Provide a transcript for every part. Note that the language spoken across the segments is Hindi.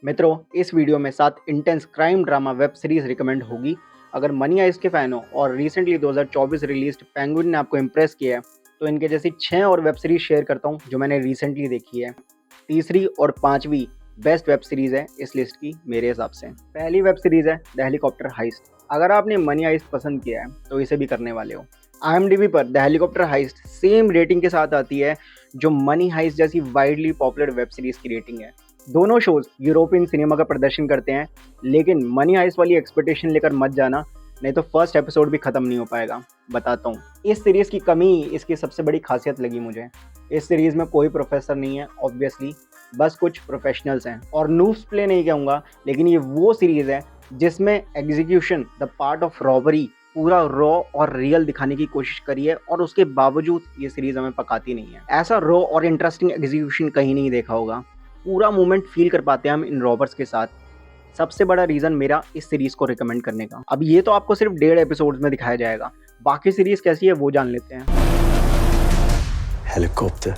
मित्रों, इस वीडियो में 7 intense crime drama web series recommend होगी। अगर मनी हाइस्ट के फैन हो और रिसेंटली 2024 रिलीज्ड पेंगुइन ने आपको इम्प्रेस किया है, तो इनके जैसी 6 और वेब सीरीज शेयर करता हूँ जो मैंने रिसेंटली देखी है। तीसरी और पांचवी बेस्ट वेब सीरीज है इस लिस्ट की मेरे हिसाब से। पहली वेब सीरीज है द हेलीकॉप्टर हाइस्ट। अगर आपने मनी हाइस्ट पसंद किया है तो इसे भी करने वाले हो। IMDb पर the helicopter heist same rating के साथ आती है जो मनी हाइस्ट जैसी वाइडली पॉपुलर वेब सीरीज की रेटिंग है। दोनों शोज यूरोपियन सिनेमा का प्रदर्शन करते हैं, लेकिन मनी हाइस्ट वाली एक्सपेक्टेशन लेकर मत जाना, नहीं तो फर्स्ट एपिसोड भी खत्म नहीं हो पाएगा। बताता हूँ इस सीरीज की कमी, इसकी सबसे बड़ी खासियत लगी मुझे। इस सीरीज में कोई प्रोफेसर नहीं है ऑब्वियसली, बस कुछ प्रोफेशनल्स हैं। और नूब्स प्ले नहीं कहूँगा, लेकिन ये वो सीरीज है जिसमें execution the part of robbery पूरा रॉ और रियल दिखाने की कोशिश करी है, और उसके बावजूद ये सीरीज हमें पकाती नहीं है। ऐसा रॉ और इंटरेस्टिंग एग्जीक्यूशन कहीं नहीं देखा होगा। पूरा मोमेंट फील कर पाते हैं हम इन रॉबर्स के साथ। सबसे बड़ा रीजन मेरा इस सीरीज को रिकमेंड करने का। अब ये तो आपको सिर्फ 1.5 एपिसोड्स में दिखाया जाएगा, बाकी सीरीज कैसी है वो जान लेते हैं। हेलीकॉप्टर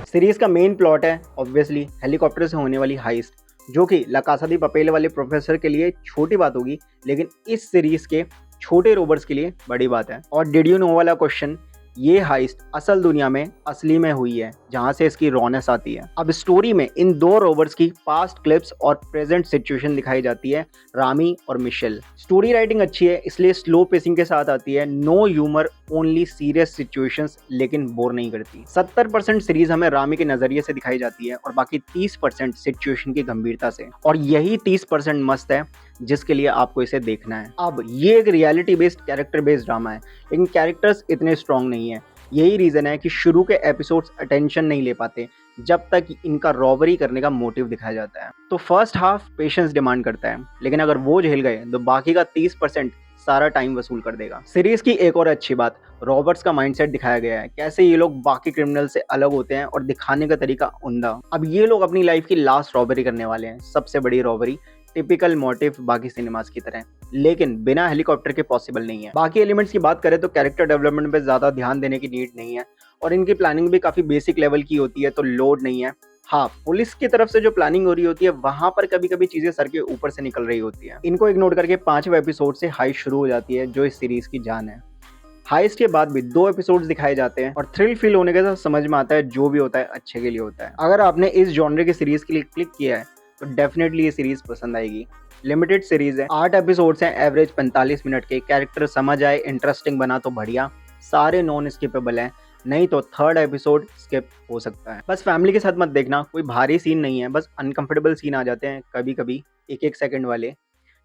सीरीज का मेन प्लॉट है ऑब्वियसली हेलीकॉप्टर से होने वाली हाइस्ट, जो कि ला कासा दी पपेल वाले प्रोफेसर के लिए छोटी बात होगी, लेकिन इस सीरीज के छोटे रोबर्स के लिए बड़ी बात है। और डिड यू नो वाला क्वेश्चन, ये हाइस्ट असल दुनिया में असली में हुई है, जहां से इसकी रॉनेस आती है। अब स्टोरी में इन दो रोबर्स की पास्ट क्लिप्स और प्रेजेंट सिचुएशन दिखाई जाती है, रामी और मिशेल। स्टोरी राइटिंग अच्छी है, इसलिए स्लो पेसिंग के साथ आती है। No humour, only serious situations, लेकिन बोर नहीं करती। 70% सीरीज हमें रामी के नजरिए से दिखाई जाती है और बाकी 30% सिचुएशन की गंभीरता से, और यही 30% मस्त है जिसके लिए आपको इसे देखना है। अब ये एक reality based character based drama है, लेकिन कैरेक्टर्स इतने स्ट्रॉन्ग नहीं है। यही रीजन है कि शुरू के एपिसोड्स अटेंशन नहीं ले पाते जब तक इनका रॉबरी करने का मोटिव दिखाया जाता है। तो फर्स्ट हाफ पेशेंस डिमांड करता है, लेकिन अगर वो झेल गए तो बाकी का 30% सारा टाइम वसूल कर देगा। सीरीज की एक और अच्छी बात, रॉबर्ट्स का माइंडसेट दिखाया गया है, कैसे ये लोग बाकी क्रिमिनल से अलग होते हैं, और दिखाने का तरीका उम्दा। अब ये लोग अपनी लाइफ की लास्ट रॉबरी करने वाले हैं, सबसे बड़ी रॉबरी। टिपिकल मोटिव बाकी सिनेमास की तरह, लेकिन बिना हेलीकॉप्टर के पॉसिबल नहीं है। बाकी एलिमेंट्स की बात करें तो कैरेक्टर डेवलपमेंट पे ज्यादा ध्यान देने की नीड नहीं है, और इनकी प्लानिंग भी काफी बेसिक लेवल की होती है, तो लोड नहीं है। हाँ, पुलिस की तरफ से जो प्लानिंग हो रही होती है वहां पर कभी कभी चीजें सर के ऊपर से निकल रही होती है। इनको इग्नोर करके 5वें एपिसोड से हाइस्ट शुरू हो जाती है, जो इस सीरीज की जान है। हाइस्ट के बाद भी 2 एपिसोड्स दिखाए जाते हैं, और थ्रिल फील होने के साथ समझ में आता है जो भी होता है अच्छे के लिए होता है। अगर आपने इस जॉनर की सीरीज के लिए क्लिक किया है तो डेफिनेटली ये सीरीज पसंद आएगी। लिमिटेड सीरीज है, 8 एपिसोड्स हैं, एवरेज 45 मिनट के। कैरेक्टर समझ आए, इंटरेस्टिंग बना तो बढ़िया, सारे नॉन स्किपेबल हैं, नहीं तो 3rd एपिसोड स्किप हो सकता है। बस फैमिली के साथ मत देखना, कोई भारी सीन नहीं है, बस अनकंफर्टेबल सीन आ जाते हैं कभी कभी, 1-1 सेकंड वाले।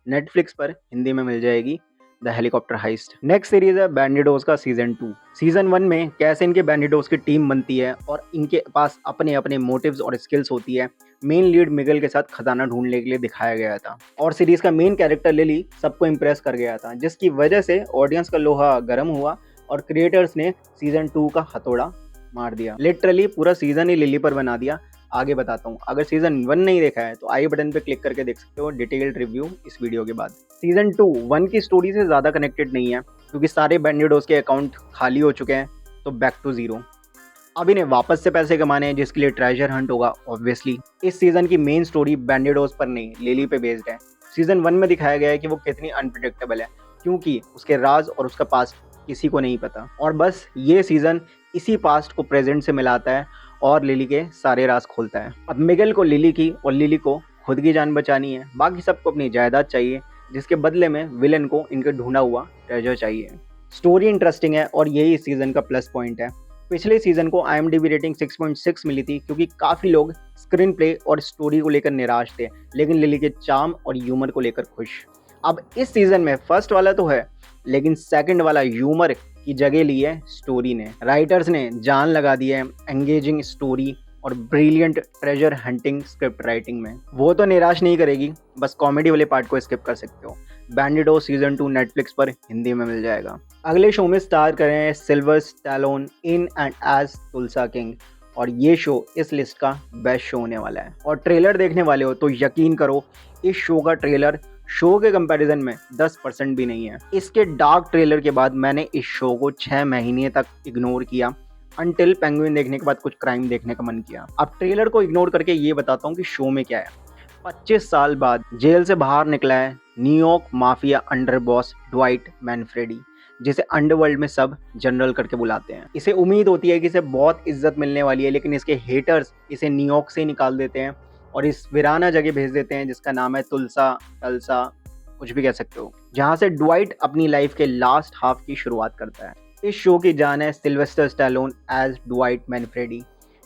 नेटफ्लिक्स पर हिंदी में मिल जाएगी the helicopter heist. Next series है बैंडिडोज का सीजन 2। सीजन 1 में कैसे इनके बैंडिडोज की टीम बनती है और इनके पास अपने अपने मोटिव्स और स्किल्स होती है। मेन लीड मिगल के साथ खजाना ढूंढने के लिए दिखाया गया था, और सीरीज का मेन कैरेक्टर लिली सबको इम्प्रेस कर गया था, जिसकी वजह से ऑडियंस का लोहा गर्म हुआ और क्रिएटर्स ने सीजन 2 का हथौड़ा मार दिया। लिटरली पूरा सीजन ही लिली पर बना दिया। आगे बताता हूँ, अगर सीजन 1 नहीं देखा है तो आई बटन पे क्लिक करके देख सकते हो डिटेल्ड रिव्यू इस वीडियो के बाद। सीजन 2 1 की स्टोरी से ज्यादा कनेक्टेड नहीं है, क्योंकि सारे बैंडिडोज के अकाउंट खाली हो चुके हैं, तो बैक टू जीरो। अब इन्हें वापस से पैसे कमाने हैं, जिसके लिए ट्रेजर हंट होगा ऑब्वियसली। इस सीजन की मेन स्टोरी बैंडिडोज पर नहीं, लिली पे बेस्ड है। सीजन 1 में दिखाया गया है कि वो कितनी अनप्रिडिक्टेबल है, क्योंकि उसके राज और उसका पास्ट किसी को नहीं पता, और बस ये सीजन इसी पास्ट को प्रेजेंट से मिलाता है और लिली के सारे राज खोलता है। अब मिगेल को लिली की और लिली को खुद की जान बचानी है, बाकी सबको अपनी जायदाद चाहिए, जिसके बदले में विलन को इनके ढूंढा हुआ ट्रेजर चाहिए। स्टोरी इंटरेस्टिंग है और यही इस सीजन का प्लस पॉइंट है। पिछले सीजन को IMDb रेटिंग 6.6 मिली थी, क्योंकि काफी लोग स्क्रीन प्ले और स्टोरी को लेकर निराश थे, लेकिन लिली के चार्म और ह्यूमर को लेकर खुश। अब इस सीजन में फर्स्ट वाला तो है, लेकिन सेकंड वाला ह्यूमर की जगह ली है स्टोरी ने। राइटर्स ने जान लगा दी है एंगेजिंग स्टोरी और brilliant treasure hunting script writing में। वो तो निराश नहीं करेगी, बस कॉमेडी वाले पार्ट को स्किप कर सकते हो। बैंडिडो सीजन 2 नेटफ्लिक्स पर हिंदी में मिल जाएगा। अगले शो में स्टार करें सिल्वर Stallone in and as Tulsa King, और ये शो इस लिस्ट का बेस्ट शो होने वाला है। और ट्रेलर देखने वाले हो तो यकीन करो, इस शो का ट्रेलर शो के कंपैरिजन में 10% भी नहीं है। इसके डार्क ट्रेलर के बाद मैंने इस शो को 6 महीने तक इग्नोर किया, अनटिल पेंगुइन देखने के बाद कुछ क्राइम देखने का मन किया। अब ट्रेलर को इग्नोर करके ये बताता हूँ कि शो में क्या है। 25 साल बाद जेल से बाहर निकला है New York mafia under boss Dwight Manfredi, जिसे अंडरवर्ल्ड में सब जनरल करके बुलाते हैं। इसे उम्मीद होती है कि इसे बहुत इज्जत मिलने वाली है, लेकिन इसके हेटर्स इसे न्यूयॉर्क से निकाल देते हैं और इस वीराना जगह भेज देते हैं जिसका नाम है तुलसा, टल्सा, कुछ भी कह सकते हो, जहाँ से ड्वाइट अपनी लाइफ के लास्ट हाफ की शुरुआत करता है। इस शो की जान है सिल्वेस्टर स्टैलोन एज ड्वाइट मैनफ्रेडी।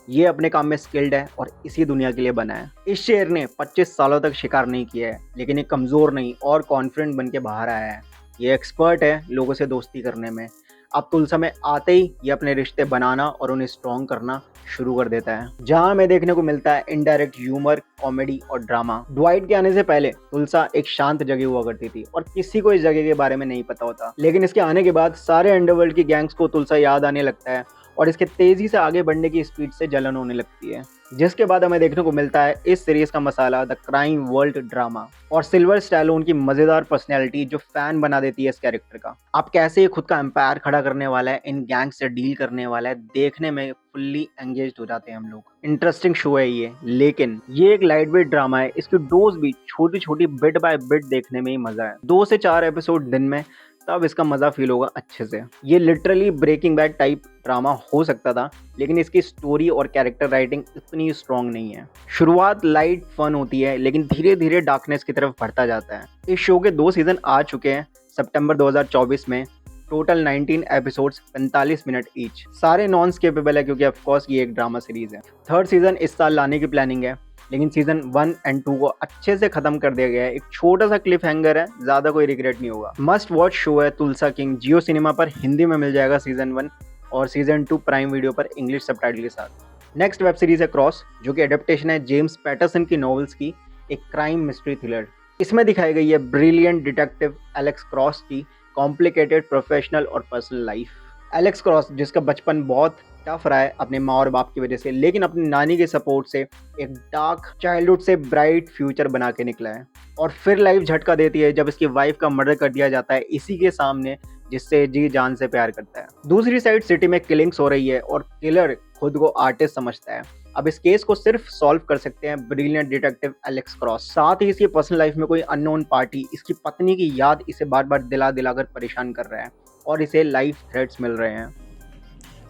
ये अपने काम में स्किल्ड है और इसी दुनिया के लिए बना है। इस शेर ने 25 सालों तक शिकार नहीं किया है, लेकिन ये कमज़ोर नहीं और कॉन्फिडेंट बन के बाहर आया है। ये एक्सपर्ट है लोगों से दोस्ती करने में। अब तुलसा में आते ही ये अपने रिश्ते बनाना और उन्हें स्ट्रॉन्ग करना शुरू कर देता है, जहाँ हमें देखने को मिलता है इनडायरेक्ट ह्यूमर, कॉमेडी और ड्रामा। ड्वाइट के आने से पहले तुलसा एक शांत जगह हुआ करती थी और किसी को इस जगह के बारे में नहीं पता होता, लेकिन इसके आने के बाद सारे अंडरवर्ल्ड की गैंग्स को तुलसा याद आने लगता है और इसके तेजी से आगे बढ़ने की स्पीड से जलन होने लगती है, जिसके बाद हमें देखने को मिलता है इस सीरीज का मसाला द क्राइम वर्ल्ड ड्रामा और सिल्वर स्टैलोन की मजेदार पर्सनैलिटी जो फैन बना देती है इस कैरेक्टर का। अब कैसे ये खुद का एम्पायर खड़ा करने वाला है, इन गैंग से डील करने वाला है, देखने में फुल्ली एंगेज्ड हो जाते हैं हम लोग। इंटरेस्टिंग शो है ये, लेकिन ये एक लाइट वेट ड्रामा है। इसकी डोज भी छोटी छोटी बिट बाय बिट देखने में ही मजा है। 2 से 4 एपिसोड दिन में, तब इसका मजा फील होगा अच्छे से। ये literally breaking bad type drama हो सकता था, लेकिन इसकी स्टोरी और कैरेक्टर राइटिंग इतनी स्ट्रॉन्ग नहीं है। शुरुआत लाइट फन होती है, लेकिन धीरे धीरे डार्कनेस की तरफ बढ़ता जाता है। इस शो के 2 सीजन आ चुके हैं सितंबर 2024 में। Total 19 episodes 45 minute each. सारे नॉन स्किपेबल है क्योंकि ऑफ कोर्स ये एक ड्रामा सीरीज है। 3rd सीजन इस साल लाने की प्लानिंग है, लेकिन सीजन 1 और 2 को अच्छे से खत्म कर दिया गया है। एक छोटा सा क्लिफ हैंगर है, ज्यादा कोई रिग्रेट नहीं होगा। मस्ट वॉच शो है तुलसा किंग। जियो सिनेमा पर हिंदी में मिल जाएगा सीजन 1 और सीजन 2 प्राइम वीडियो पर इंग्लिश सबटाइटल के साथ। नेक्स्ट वेब सीरीज है क्रॉस, जो कि एडेप्टेशन है जेम्स पैटरसन की नॉवेल्स की एक क्राइम मिस्ट्री थ्रिलर। इसमें दिखाई गई है ब्रिलियंट डिटेक्टिव एलेक्स क्रॉस की कॉम्प्लिकेटेड प्रोफेशनल और पर्सनल लाइफ। एलेक्स क्रॉस, जिसका बचपन बहुत टफ रहा है अपने माँ और बाप की वजह से, लेकिन अपनी नानी के सपोर्ट से एक डार्क चाइल्डहुड से ब्राइट फ्यूचर बना के निकला है। और फिर लाइफ झटका देती है जब इसकी वाइफ का मर्डर कर दिया जाता है इसी के सामने, जिससे जी जान से प्यार करता है। दूसरी साइड सिटी में किलिंग्स हो रही है और किलर खुद को आर्टिस्ट समझता है। अब इस केस को सिर्फ सॉल्व कर सकते हैं ब्रिलियंट डिटेक्टिव एलेक्स क्रॉस। साथ ही इसकी पर्सनल लाइफ में कोई अननोन पार्टी इसकी पत्नी की याद इसे बार बार दिला दिलाकर परेशान कर रहा है और इसे लाइफ थ्रेट्स मिल रहे हैं।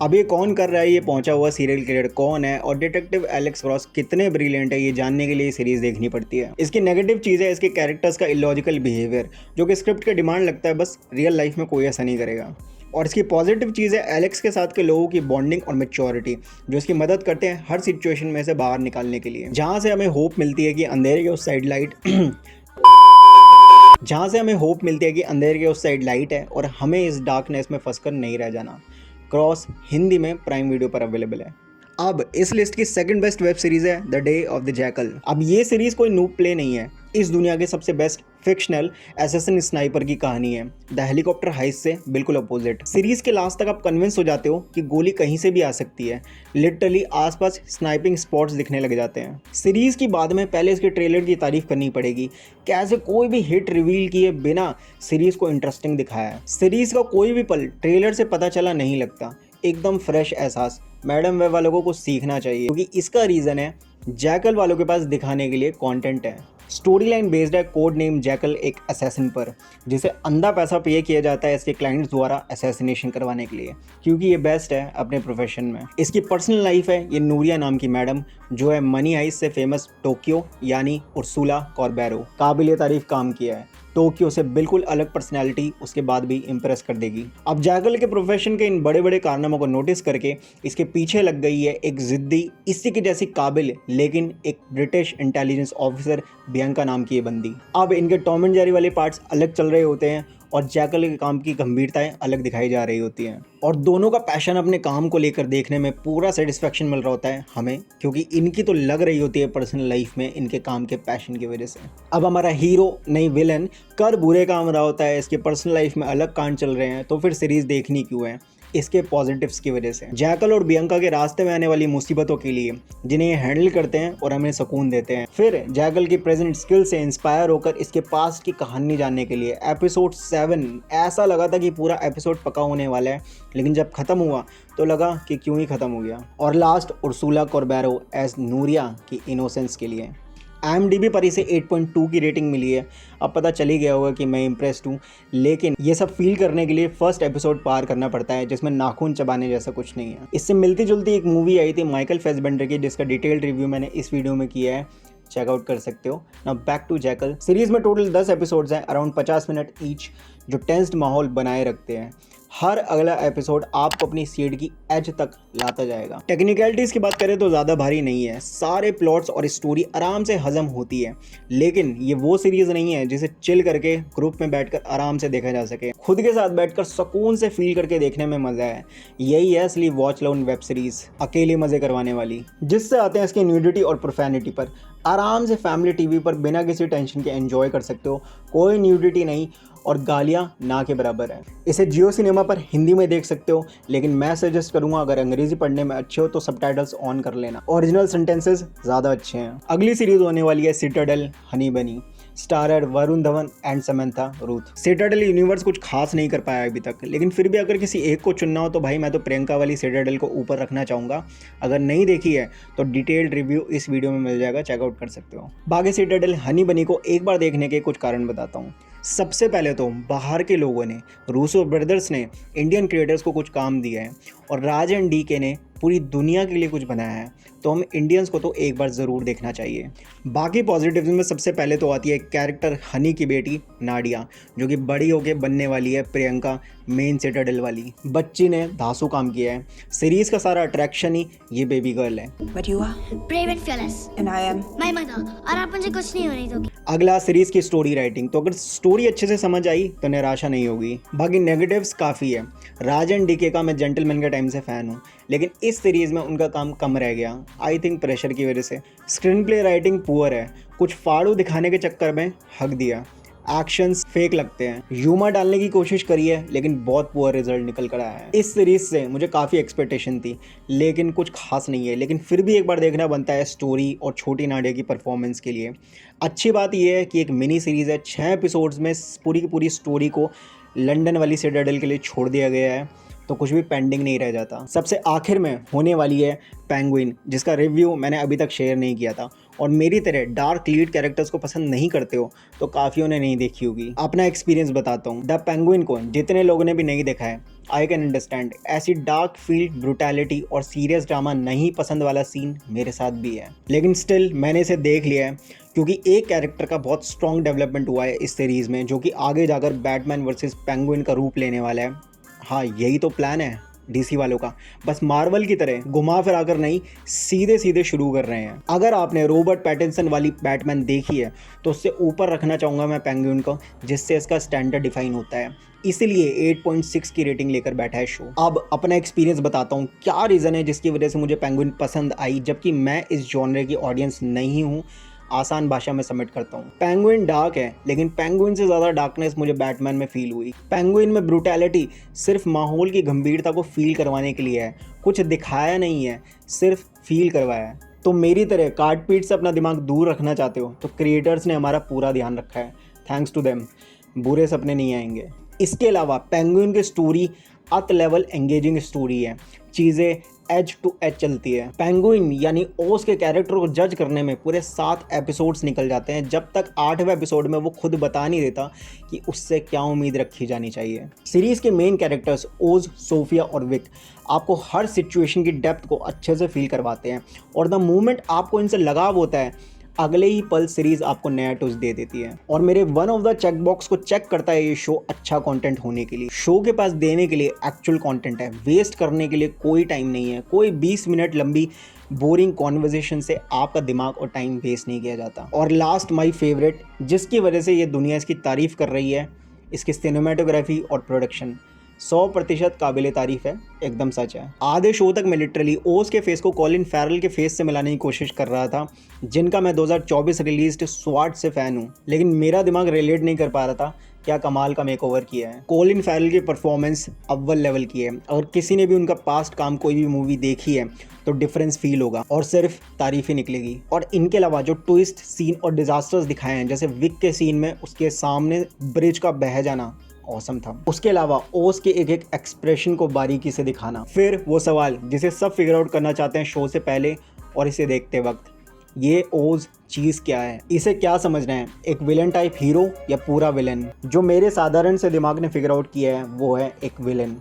अब ये कौन कर रहा है, ये पहुंचा हुआ सीरियल किलर कौन है और डिटेक्टिव एलेक्स क्रॉस कितने ब्रिलियंट है, ये जानने के लिए सीरीज देखनी पड़ती है। इसकी नेगेटिव चीज़ है इसके कैरेक्टर्स का इलॉजिकल बिहेवियर, जो कि स्क्रिप्ट के डिमांड लगता है, बस रियल लाइफ में कोई ऐसा नहीं करेगा। और इसकी पॉजिटिव चीज़ है एलेक्स के साथ के लोगों की बॉन्डिंग और मैच्योरिटी, जो इसकी मदद करते हैं हर सिचुएशन में से बाहर निकालने के लिए। जहाँ से हमें होप मिलती है कि अंधेरे के उस साइड लाइट है और हमें इस डार्कनेस में फंसकर नहीं रह जाना। क्रॉस हिंदी में प्राइम वीडियो पर अवेलेबल है। अब इस लिस्ट की सेकंड बेस्ट वेब सीरीज है the day of the jackal. अब ये सीरीज कोई नूब प्ले नहीं है, इस दुनिया के सबसे बेस्ट फिक्शनल एसेसिन स्नाइपर की कहानी है द हेलीकॉप्टर हाइस्ट से बिल्कुल अपोजिट। सीरीज के लास्ट तक आप कन्विंस हो जाते हो कि गोली कहीं से भी आ सकती है। लिटरली आसपास स्नाइपिंग स्पॉट्स दिखने लग जाते हैं। सीरीज की बाद में पहले इसके ट्रेलर की तारीफ करनी पड़ेगी, कैसे कोई भी हिट रिवील किए बिना सीरीज को इंटरेस्टिंग दिखाया है। सीरीज का कोई भी पल ट्रेलर से पता चला नहीं लगता, एकदम फ्रेश एहसास। मैडम वेब वालों को कुछ सीखना चाहिए, क्योंकि इसका रीज़न है जैकल वालों के पास दिखाने के लिए कंटेंट है। स्टोरी लाइन बेस्ड है कोड नेम जैकल एक असैसिन पर, जिसे अंधा पैसा पे किया जाता है इसके क्लाइंट्स द्वारा असैसिनेशन करवाने के लिए, क्योंकि ये बेस्ट है अपने प्रोफेशन में। इसकी पर्सनल लाइफ है ये नूरिया नाम की मैडम, जो है मनी हाइस्ट से फेमस टोक्यो यानी उर्सुला कॉर्बेरो। काबिल तारीफ काम किया है। टोक्यो से बिल्कुल अलग पर्सनैलिटी उसके बाद भी इम्प्रेस कर देगी। अब जैकल के प्रोफेशन के इन बड़े बड़े कारनामों को नोटिस करके इसके पीछे लग गई है एक जिद्दी, इसी की जैसी काबिल लेकिन एक ब्रिटिश इंटेलिजेंस ऑफिसर बियांका नाम की ये बंदी। अब इनके टॉम एंड जेरी वाले पार्ट्स अलग चल रहे होते हैं और जैकल के काम की गंभीरताएं अलग दिखाई जा रही होती हैं, और दोनों का पैशन अपने काम को लेकर देखने में पूरा सेटिस्फेक्शन मिल रहा होता है हमें, क्योंकि इनकी तो लग रही होती है पर्सनल लाइफ में इनके काम के पैशन की वजह से। अब हमारा हीरो नहीं विलन कर बुरे काम रहा होता है, इसके पर्सनल लाइफ में अलग कांड चल रहे हैं, तो फिर सीरीज देखनी क्यों है। इसके पॉजिटिव्स की वजह से। जैकल और बियंका के रास्ते में आने वाली मुसीबतों के लिए जिन्हें ये हैंडल करते हैं और हमें सुकून देते हैं। फिर जैकल की प्रेजेंट स्किल से इंस्पायर होकर इसके पास्ट की कहानी जानने के लिए एपिसोड 7 ऐसा लगा था कि पूरा एपिसोड पका होने वाला है, लेकिन जब खत्म हुआ तो लगा कि क्यों ही खत्म हो गया। और लास्ट उर्सुला कॉर्बेरो एज नूरिया की इनोसेंस के लिए IMDb पर इसे 8.2 की रेटिंग मिली है। अब पता चल ही गया होगा कि मैं इम्प्रेस्ड हूँ, लेकिन ये सब फील करने के लिए फर्स्ट एपिसोड पार करना पड़ता है जिसमें नाखून चबाने जैसा कुछ नहीं है। इससे मिलती जुलती एक मूवी आई थी माइकल फेसबेंडर की, जिसका डिटेल्ड रिव्यू मैंने इस वीडियो में किया है, चेकआउट कर सकते हो। Now back to Jackal. Series में टोटल 10 एपिसोड्स हैं, अराउंड 50 मिनट ईच, जो टेंस्ड माहौल बनाए रखते हैं। हर अगला एपिसोड आपको अपनी सीट की एज तक लाता जाएगा। टेक्निकलिटीज़ की बात करें तो ज़्यादा भारी नहीं है, सारे प्लॉट्स और स्टोरी आराम से हजम होती है। लेकिन ये वो सीरीज़ नहीं है जिसे चिल करके ग्रुप में बैठकर आराम से देखा जा सके। खुद के साथ बैठकर सुकून से फील करके देखने में मज़ा है। यही है असली वॉच लोन वेब सीरीज़, अकेले मज़े करवाने वाली। जिससे आते हैं इसकी न्यूडिटी और प्रोफैनिटी पर। आराम से फैमिली टीवी पर बिना किसी टेंशन के एंजॉय कर सकते हो। कोई न्यूडिटी नहीं और गालियाँ ना के बराबर है। इसे जियो सिनेमा पर हिंदी में देख सकते हो, लेकिन मैं सजेस्ट करूंगा अगर अंग्रेजी पढ़ने में अच्छे हो तो सबटाइटल्स ऑन कर लेना। ओरिजिनल सेंटेंसेस ज़्यादा अच्छे हैं। अगली सीरीज होने वाली है सिटाडेल हनी बनी, starrer Varun Dhawan and Samantha Ruth. Citadel universe कुछ खास नहीं कर पाया अभी तक, लेकिन फिर भी अगर किसी एक को चुनना हो तो भाई मैं तो प्रियंका वाली सिटाडेल को ऊपर रखना चाहूँगा। अगर नहीं देखी है तो डिटेल्ड रिव्यू इस वीडियो में मिल जाएगा, चेकआउट कर सकते हो। बाकी सिटाडेल हनी बनी को एक बार देखने के कुछ कारण बताता हूँ। सबसे पहले तो बाहर के लोगों ने, रूसो ब्रदर्स ने इंडियन क्रिएटर्स को कुछ काम दिया है और राज एंड DK ने पूरी दुनिया के लिए कुछ बनाया है, तो हम इंडियंस को तो एक बार ज़रूर देखना चाहिए। बाकी पॉजिटिव्स में सबसे पहले तो आती है कैरेक्टर हनी की बेटी नाडिया, जो कि बड़ी होके बनने वाली है प्रियंका, मेन सिटाडेल वाली। बच्ची ने धांसू काम किया है। सीरीज का सारा अट्रैक्शन ही ये बेबी गर्ल है। But you are? Brave and fearless. And I am? My mother. और आप मुझे कुछ नहीं होने दोगे। अगला सीरीज की स्टोरी राइटिंग, तो अगर स्टोरी अच्छे से समझ आई तो निराशा नहीं होगी। बाकी नेगेटिव्स काफ़ी है। राज एंड DK का मैं जेंटलमैन के टाइम से फ़ैन हूँ, लेकिन इस सीरीज़ में उनका काम कम रह गया, आई थिंक प्रेशर की वजह से। स्क्रीन प्ले राइटिंग पुअर है, कुछ फाड़ू दिखाने के चक्कर में हक दिया। एक्शंस फेक लगते हैं। ह्यूमर डालने की कोशिश करी है, लेकिन बहुत पुअर रिजल्ट निकल कर आया है। इस सीरीज से मुझे काफ़ी एक्सपेक्टेशन थी, लेकिन कुछ खास नहीं है। लेकिन फिर भी एक बार देखना बनता है स्टोरी और छोटी नाडिया की परफॉर्मेंस के लिए। अच्छी बात यह है कि एक मिनी सीरीज़ है, 6 एपिसोड्स में पूरी की पूरी स्टोरी को लंदन वाली सिटाडेल के लिए छोड़ दिया गया है, तो कुछ भी पेंडिंग नहीं रह जाता। सबसे आखिर में होने वाली है पेंगुइन, जिसका रिव्यू मैंने अभी तक शेयर नहीं किया था, और मेरी तरह डार्क लीड कैरेक्टर्स को पसंद नहीं करते हो तो काफ़ियों ने नहीं देखी होगी। अपना एक्सपीरियंस बताता हूँ। द पेंगुइन को जितने लोगों ने भी नहीं देखा है, आई कैन अंडरस्टैंड। ऐसी डार्क फील्ड, ब्रूटैलिटी और सीरियस ड्रामा नहीं पसंद वाला सीन मेरे साथ भी है, लेकिन स्टिल मैंने इसे देख लिया है, क्योंकि एक कैरेक्टर का बहुत स्ट्रॉन्ग डेवलपमेंट हुआ है इस सीरीज़ में, जो कि आगे जाकर बैटमैन वर्सेस पेंगुइन का रूप लेने वाला है। हाँ, यही तो प्लान है DC वालों का, बस मार्वल की तरह घुमा फिरा कर नहीं, सीधे सीधे शुरू कर रहे हैं। अगर आपने रॉबर्ट पैटिंसन वाली बैटमैन देखी है तो उससे ऊपर रखना चाहूँगा मैं पेंगुइन को, जिससे इसका स्टैंडर्ड डिफाइन होता है। इसीलिए 8.6 की रेटिंग लेकर बैठा है शो। अब अपना एक्सपीरियंस बताता हूँ, क्या रीज़न है जिसकी वजह से मुझे पेंगुइन पसंद आई, जबकि मैं इस जॉनर की ऑडियंस नहीं हूँ। आसान भाषा में सबमिट करता हूँ। पेंगुइन डार्क है, लेकिन पेंगुइन से ज़्यादा डार्कनेस मुझे बैटमैन में फील हुई। पेंगुइन में ब्रूटैलिटी सिर्फ माहौल की गंभीरता को फील करवाने के लिए है, कुछ दिखाया नहीं है, सिर्फ फील करवाया है। तो मेरी तरह काट पीट से अपना दिमाग दूर रखना चाहते हो तो क्रिएटर्स ने हमारा पूरा ध्यान रखा है, थैंक्स टू देम। बुरे सपने नहीं आएंगे। इसके अलावा पेंगुइन की स्टोरी अत लेवल एंगेजिंग स्टोरी है, चीज़ें एज टू एज चलती है। पेंगुइन यानी ओस के कैरेक्टर को जज करने में पूरे 7 एपिसोड्स निकल जाते हैं, जब तक 8वें एपिसोड में वो खुद बता नहीं देता कि उससे क्या उम्मीद रखी जानी चाहिए। सीरीज़ के मेन कैरेक्टर्स ओज, सोफिया और विक आपको हर सिचुएशन की डेप्थ को अच्छे से फील करवाते हैं, और द मोमेंट आपको इनसे लगाव होता है, अगले ही पल सीरीज आपको नया ट्विस्ट दे देती है। और मेरे one of the check box को चेक करता है ये शो अच्छा कंटेंट होने के लिए। शो के पास देने के लिए एक्चुअल कंटेंट है, वेस्ट करने के लिए कोई टाइम नहीं है। कोई 20 मिनट लंबी बोरिंग कॉन्वर्जेशन से आपका दिमाग और टाइम वेस्ट नहीं किया जाता। और लास्ट माय फेवरेट, जिसकी वजह से ये दुनिया इसकी तारीफ कर रही है, इसकी सिनेमेटोग्राफी और प्रोडक्शन 100% काबिल तारीफ है, एकदम सच है। आधे शो तक मैं लिटरली ओस के फेस को कॉलिन फैरल के फेस से मिलाने की कोशिश कर रहा था, जिनका मैं 2024 रिलीज्ड स्वाट से फ़ैन हूँ, लेकिन मेरा दिमाग रिलेट नहीं कर पा रहा था क्या कमाल का मेकओवर किया है। कोलिन फैरल की परफॉर्मेंस अव्वल लेवल की है। अगर किसी ने भी उनका पास्ट काम कोई भी मूवी देखी है तो डिफरेंस फील होगा और सिर्फ तारीफ ही निकलेगी। और इनके अलावा जो ट्विस्ट सीन और डिजास्टर्स दिखाए हैं, जैसे विक के सीन में उसके सामने ब्रिज का बह जाना औसम था। उसके अलावा ओस के एक एक एक्सप्रेशन को बारीकी से दिखाना। फिर वो सवाल जिसे सब फिगर आउट करना चाहते हैं शो से पहले और इसे देखते वक्त, ये ओज चीज़ क्या है, इसे क्या समझ रहे हैं, एक विलन टाइप हीरो या पूरा विलन। जो मेरे साधारण से दिमाग ने फिगर आउट किया है वो है एक विलन,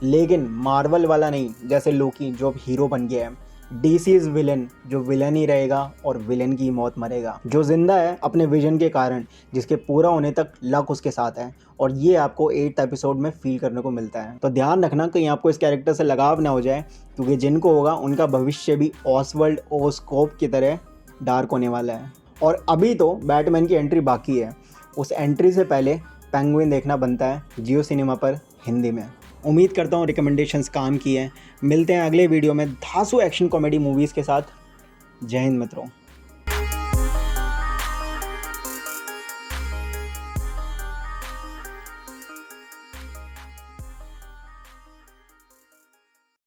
लेकिन मार्वल वाला नहीं, जैसे लोकी जो अब हीरो बन गया है। डीसी इज विलन, जो विलन ही रहेगा और विलन की मौत मरेगा, जो जिंदा है अपने विजन के कारण, जिसके पूरा होने तक लक उसके साथ है। और ये आपको 8th एपिसोड में फील करने को मिलता है। तो ध्यान रखना कहीं आपको इस कैरेक्टर से लगाव ना हो जाए, क्योंकि जिनको होगा उनका भविष्य भी ऑसवर्ल्ड ओस्कोप की तरह डार्क होने वाला है। और अभी तो बैटमैन की एंट्री बाकी है, उस एंट्री से पहले पेंगुइन देखना बनता है जियो सिनेमा पर हिंदी में। उम्मीद करता हूँ रिकमेंडेशंस काम किए हैं। मिलते हैं अगले वीडियो में धांसू एक्शन कॉमेडी मूवीज़ के साथ। जय हिंद मित्रों।